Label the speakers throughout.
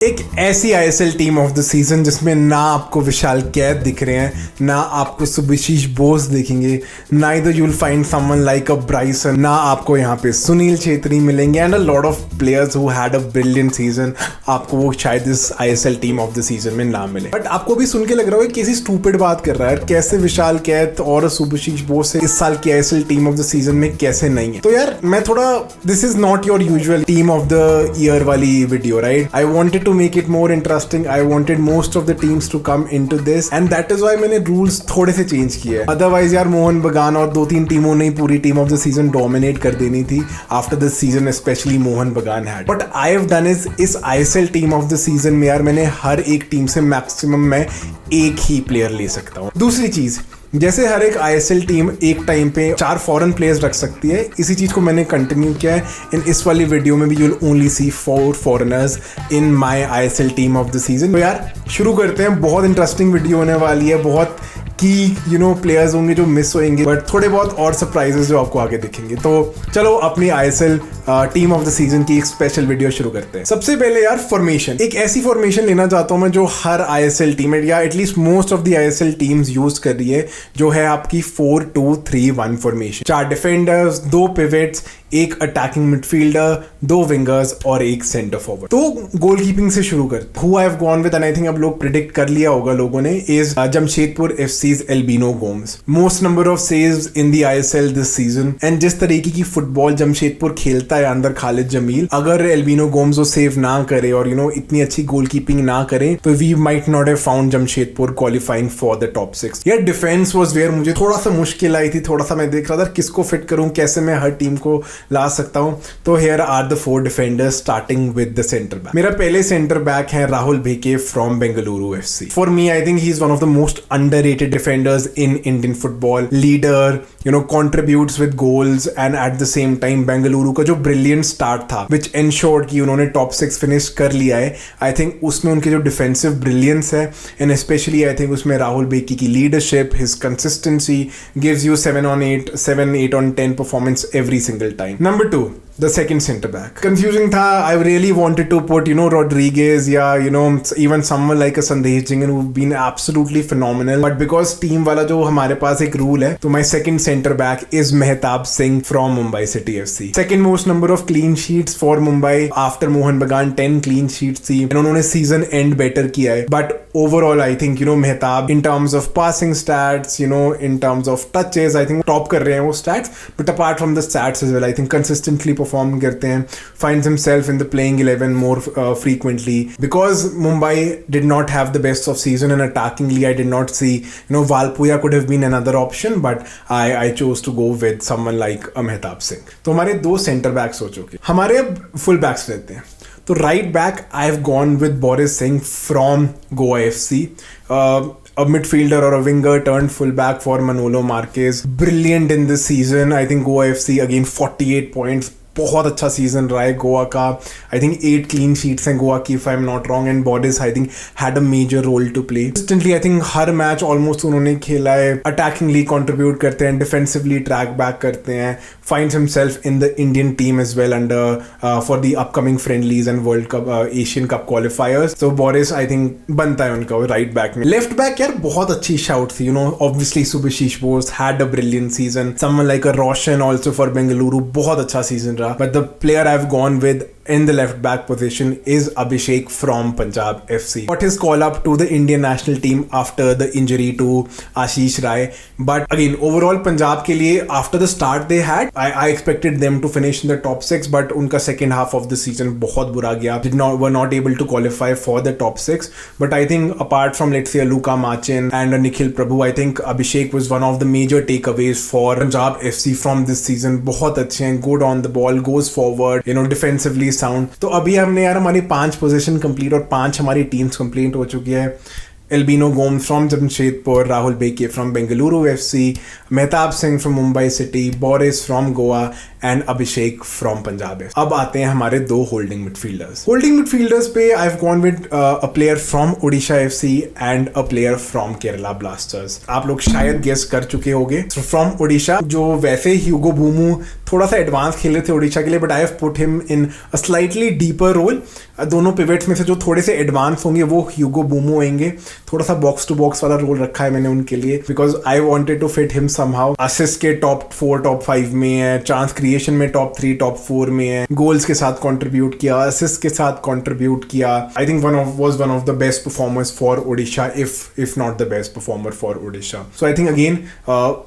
Speaker 1: एक ऐसी ISL team of the season जिसमें ना आपको विशाल कैद दिख रहे हैं, ना आपको सुभाशीष बोस दिखेंगे, neither you will find someone like a Brison, ना आपको यहाँ पे सुनील छेत्री मिलेंगे and a lot of players who had a brilliant season. आपको वो शायद इस ISL team of the season में ना मिले। बट आपको भी सुन के लग रहा होगा कैसी स्टूपिड बात कर रहा है, कैसे विशाल कैद और सुभाशीष बोस इस साल की ISL team of the season में कैसे नहीं है। तो यार मैं थोड़ा, this is not your usual team of the year वाली video, right? I wanted to make it more interesting. I wanted most of the teams to come into this and that is why मैंने rules थोड़े से change किए। Otherwise यार मोहन बगान और 2-3 टीमों ने पूरी team of the season dominate कर देनी थी after this season, specially Mohun Bagan had. But I have done इस ISL team of the season में यार मैंने हर एक टीम से मैक्सिमम मैं एक ही प्लेयर ले सकता हूँ। दूसरी चीज, जैसे हर एक आईएसएल टीम एक टाइम पे 4 फॉरेन प्लेयर्स रख सकती है, इसी चीज को मैंने कंटिन्यू किया है। इन इस वाली वीडियो में भी you will only see 4 foreigners in my ISL team of the season. तो यार शुरू करते हैं, बहुत इंटरेस्टिंग वीडियो होने वाली है, बहुत की प्लेयर्स होंगे जो मिस होंगे, बट थोड़े बहुत और सरप्राइजेस जो आपको आगे दिखेंगे। तो चलो अपनी ISL team of the season की एक स्पेशल वीडियो शुरू करते हैं। सबसे पहले यार फॉर्मेशन, एक ऐसी फॉर्मेशन लेना चाहता हूं मैं जो हर आईएसएल टीम या at least most of the ISL teams use कर रही है, जो है आपकी 4-2-3-1 फॉर्मेशन। 4 डिफेंडर्स, 2 पिवट्स, एक अटैकिंग मिडफील्डर, 2 विंगर्स और एक सेंटर फॉरवर्ड। तो गोलकीपिंग से शुरू करते हैं। Who I have gone with, and I think अब लोग प्रिडिक्ट कर लिया होगा लोगों ने, is Jamshedpur FC's Albino Gomes. Most number of saves in the ISL this season, and जिस तरीके की फुटबॉल जमशेदपुर खेलता है अंदर खालिद जमील, अगर एल्बिनो गोम्स वो सेव ना करे और इतनी अच्छी गोलकीपिंग ना करे तो we might not have found Jamshedpur qualifying for the top 6। यार डिफेंस वाज वेयर मुझे थोड़ा सा मुश्किल आई थी, थोड़ा सा मैं देख रहा था किसको फिट करूं, कैसे मैं हर टीम को ला सकता हूं। तो here are the 4 defenders starting with the centre back. मेरा पहले सेंटर बैक है Rahul Bheke from Bengaluru FC. For me I think he is one of the most underrated defenders in Indian football. Leader, contributes with goals, and at the same time Bengaluru का जो brilliant start था which ensured कि उन्होंने top 6 finish कर लिया है, I think उसमें उनके जो डिफेंसिव ब्रिलियंस है, एंड स्पेशली आई थिंक उसमें राहुल बेकी की leadership, his consistency gives you 7 on 10 performance every single time. Number 2, the second center back. Confusing था, I really wanted to put Rodriguez या even someone like a Sandesh Jhingan who've been absolutely phenomenal, but because team वाला जो हमारे पास एक rule है, तो my second center back is Mehtab Singh from Mumbai City FC. Second most number of clean sheets for Mumbai after Mohan Bagan, 10 clean sheets थी, उन्होंने season end better किया है, but overall I think Mehtab in terms of passing stats, in terms of touches, I think top कर रहे हैं वो stats, but apart from the stats as well, I think consistently perform करते हैं, finds himself in the playing 11 more frequently, because Mumbai did not have the best of season, and attackingly I did not see, Valpuya could have been another option, but I chose to go with someone like Mehtab Singh. तो हमारे 2 centre backs हो चुके, हमारे अब full backs रहते हैं। तो right back I have gone with Boris Singh from Goa FC, a midfielder or a winger turned fullback for Manolo Marquez. Brilliant in this season. I think Goa FC again 48 points. बहुत अच्छा season रहा है गोवा का। I think 8 clean sheets हैं गोवा की, if I am not wrong, and Boris I think had a major role to play. Consistently I think हर match almost उन्होंने खेला है, अटैकिंगली कंट्रीब्यूट करते हैं, डिफेंसिवली ट्रैक बैक करते हैं, finds himself in the Indian team as well under for the upcoming friendlies and World Cup Asian Cup qualifiers. So Boris I think बनता है उनका राइट बैक में। लेफ्ट बैक यार बहुत अच्छी शाउट थी, obviously Subhashish Bose had a brilliant season, someone like a Roshan also for Bengaluru, बहुत अच्छा सीजन रहा, but the player I've gone with in the left back position is Abhishek from Punjab FC. Got his call up to the Indian national team after the injury to Ashish Rai, but again overall Punjab के लिए after the start they had, I expected them to finish in the top 6, but उनका second half of the season बहुत बुरा गया, were not able to qualify for the top 6, but I think apart from let's say Luka Machin and Nikhil Prabhu, I think Abhishek was one of the major takeaways for Punjab FC from this season. बहुत अच्छे हैं, good on the ball, goes forward, defensively sound. तो अभी हमने यार हमारी 5 position complete और 5 हमारी टीम्स कंप्लीट हो चुकी है। Albino Gomes from Jamshedpur, Rahul Beke from Bengaluru FC, Mehtab Singh from Mumbai City, Boris from Goa and Abhishek from Punjab. अब आते हैं हमारे 2 होल्डिंग मिडफील्डर्स। होल्डिंग मिडफील्डर्स पे I've gone with a player from Odisha FC and a player from Kerala Blasters. आप लोग शायद guess कर चुके होंगे। So from Odisha जो वैसे ह्यूगो बूमू थोड़ा सा एडवांस खेले थे ओडिशा के लिए, but I have put him in a slightly deeper role. दोनों पिवेट्स में से जो थोड़े से एडवांस होंगे वो ह्यूगो बूमो होंगे। थोड़ा सा बॉक्स टू बॉक्स वाला रोल रखा है मैंने उनके लिए, because I wanted to fit him somehow. Assist के टॉप 4 टॉप 5 में है, चांस क्रिएशन में टॉप 3 टॉप 4 में है, गोल्स के साथ कंट्रीब्यूट किया, असिस्ट के साथ कंट्रीब्यूट किया। I think was one of the best performers for Odisha, if not the best performer for Odisha. So I think again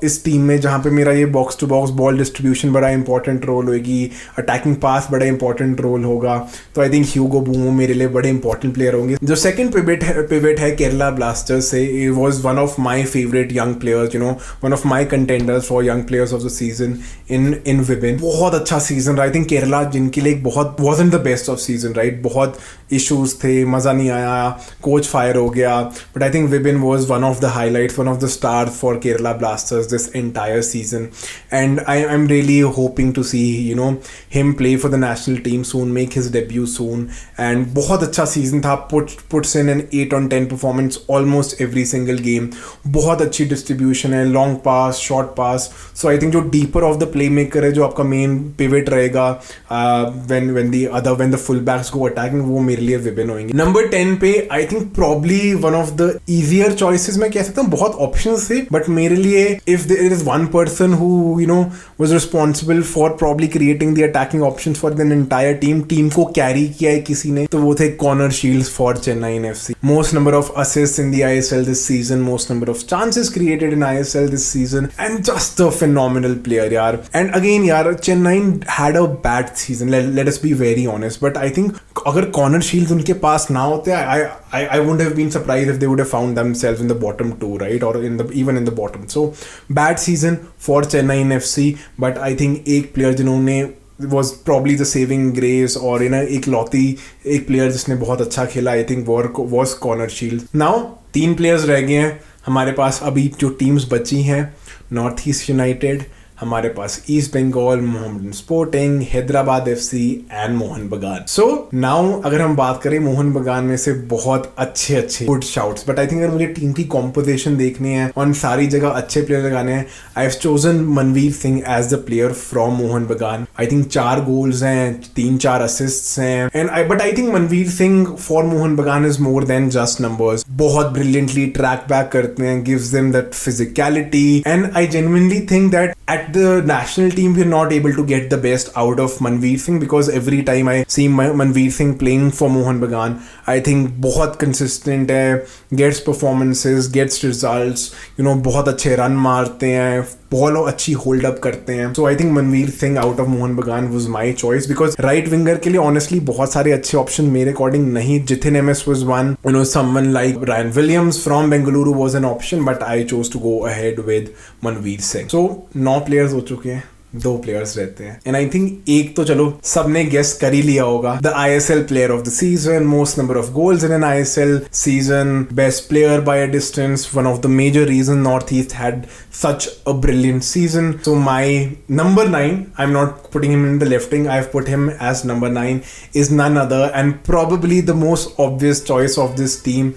Speaker 1: इस टीम में जहाँ पे मेरा ये box to box ball distribution बड़ा इंपॉर्टेंट रोल होगी, अटैकिंग पास बड़ा important role होगा, तो आई थिंक ह्यूगो बूमो मेरे लिए बड़े इंपॉर्टेंट प्लेयर होंगे। जो सेकंड पिवेट है केरला ब्लास्टर्स से, it was one of my favorite young players, you know, one of my contenders for young players of the season in Vibin. बहुत अच्छा सीजन रहा। आई थिंक केरला जिनके लिए बहुत wasn't the best of season, right? बहुत issues थे, मज़ा नहीं आया, कोच फायर हो गया, but I think Vibin was one of the highlights, one of the stars for Kerala Blasters this entire season, and I am really hoping to see you know him play for the national team soon, make his debut soon. And बहुत अच्छा season था, puts in an 8 on 10 performance almost every single game, बहुत अच्छी distribution है, long pass, short pass. So I think जो deeper of the playmaker है, जो आपका मेन पिवेट रहेगा when the full backs go attacking, वो मेरे लिए विबिन होंगे। नंबर 10 पे I think probably one of the easier choices मैं कह सकता हूँ, बहुत ऑप्शंस थे, बट मेरे लिए if there is one person who you know was responsible for probably creating the attacking options for the entire team को कैरी किया है किसी ने, तो वो थे Conor Shields for Chennai FC. Most number of assists in the ISL this season, most number of chances created in ISL this season, and just a phenomenal player यार। And again यार, Chennai had a bad season, let us be very honest, but I think अगर corner shields उनके पास ना होते, I wouldn't have been surprised if they would have found themselves in the bottom 2, right, or even in the bottom. So bad season for Chennai FC, but I think एक player जिन्होंने was probably the saving grace, और एक लौती एक player जिसने बहुत अच्छा खेला, I think was Connor Shields. Now 3 players रह गए हैं हमारे पास अभी जो teams बची हैं, नॉर्थ ईस्ट यूनाइटेड, हमारे पास East Bengal, Mohammedan sporting, Hyderabad FC and Mohun Bagan. So now अगर हम बात करें मोहन बगान में से बहुत अच्छे good shouts, but I think अगर मुझे टीम की कॉम्पोजिशन देखनी है और सारी जगह अच्छे प्लेयर लगाने हैं, I have chosen Manvir Singh as the player from Mohun Bagan. I think 4 goals हैं, 3-4 असिस्ट्स हैं, but I think Manvir Singh for Mohun Bagan is more than just numbers. बहुत ब्रिलियंटली ट्रैक बैक करते हैं, gives them that physicality, and I genuinely think that at the national team we're not able to get the best out of Manveer Singh, because every time I see Manveer Singh playing for Mohan Bagan, I think बहुत consistent है, gets performances, gets results, you know, बहुत अच्छे run मारते हैं, ball अच्छी hold up करते हैं। So I think Manvir Singh out of Mohun Bagan was my choice, because right winger के लिए ऑनेस्टली बहुत सारे अच्छे ऑप्शन मेरे अकॉर्डिंग नहीं। Jithin MS was one, you know, someone like Ryan Williams from Bengaluru was an option, but I chose to go ahead with Manveer Singh. So 9 players हो चुके हैं, 2 प्लेयर्स रहते हैं, एंड आई थिंक एक तो चलो सबने गेस कर ही लिया होगा, the ISL player of the season, most number of goals in an ISL season, best player by a distance, one of the major reason North East had such a brilliant season. So my number 9, I'm not putting him in the left wing, I've put him as number 9, is none other and probably the most obvious choice of this team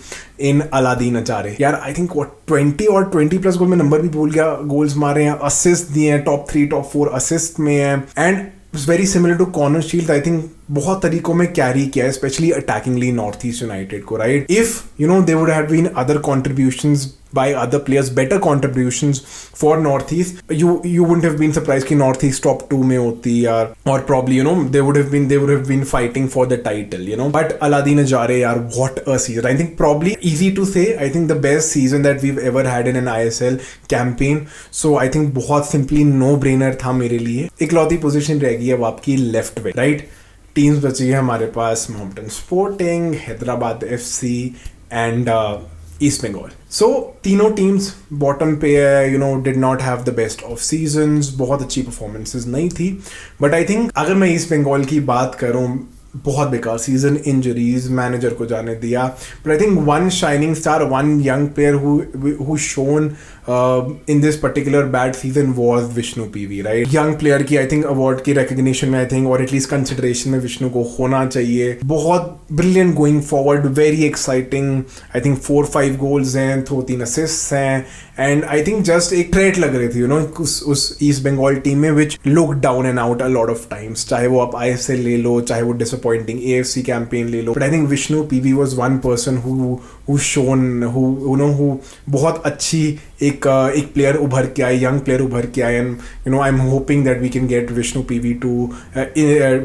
Speaker 1: in Aladin Achare. यार I think what 20 और 20 plus गोल में number भी भूल गया, goals मारे हैं, assist दिए हैं, टॉप 3 टॉप 4 असिस्ट में है, and very similar to Conor Shield. I think बहुत तरीकों में कैरी किया है, specially attackingly North East United को, right. If you know they would have been other contributions by other players, better contributions for Northeast, you wouldn't have been surprised कि Northeast top 2 में होती यार, or probably you know they would have been fighting for the title, you know. But Aladin Achare यार, what a season! I think probably easy to say, I think the best season that we've ever had in an ISL campaign. So I think बहुत simply no brainer था मेरे लिए। इकलौती position रह गई है अब आपकी लेफ्ट में, राइट। टीम्स बची है हमारे पास, Mohammedan sporting, Hyderabad FC and East Bengal. So तीनों टीम्स बॉटम पे है, you know, did not have the best of seasons, बहुत अच्छी परफॉर्मेंसेस नहीं थी, बट आई थिंक अगर मैं ईस्ट बंगाल की बात करूँ, बहुत बेकार सीजन, इंजरीज, मैनेजर को जाने दिया. But I think one shining star, one young player who shown in this particular bad season was Vishnu PV, right? Young player की I think award की recognition में I think, और at least consideration में विष्णु को होना चाहिए. बहुत brilliant going forward, very exciting. I think 4-5 goals हैं, 2-3 assists हैं, and I think just एक threat लग रही थी, you know, उस ईस्ट बंगाल टीम में which looked down and out a lot of times. चाहे वो आप ISL ले लो, चाहे वो disappointing AFC campaign ले लो, but I think Vishnu PV was one person who shown, who बहुत अच्छी एक प्लेयर उभर के आए, यंग प्लेयर उभर के आए. And you know I am hoping that we can get Vishnu PV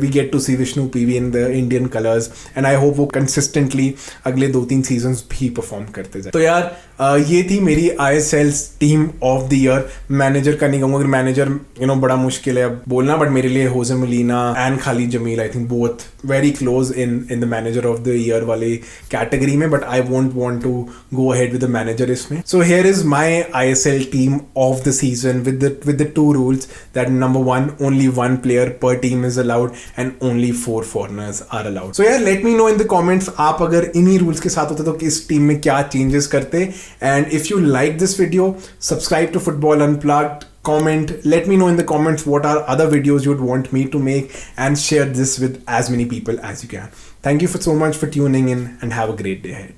Speaker 1: we get to see Vishnu PV in the Indian colours. And I hope वो कंसिस्टेंटली अगले 2-3 सीजन्स भी परफॉर्म करते जाए. तो यार ये थी मेरी ISL team of the year. Manager का नहीं कहूँगा, मैनेजर यू नो बड़ा मुश्किल है अब बोलना, बट मेरे लिए Jose Molina and Khalid Jamil I think both very close in the manager of the year वाले कैटेगरी में. But I won't want to go ahead with the manager इसमें. So here is my ISL team of the season with the two rules that number 1, only 1 player per team is allowed and only 4 foreigners are allowed. So yeah, let me know in the comments आप अगर इन्हीं rules के साथ होते तो किस team में क्या changes करते. And if you like this video, subscribe to Football Unplugged. Comment, let me know in the comments what are other videos you'd want me to make, and share this with as many people as you can. Thank you so much for tuning in, and have a great day ahead.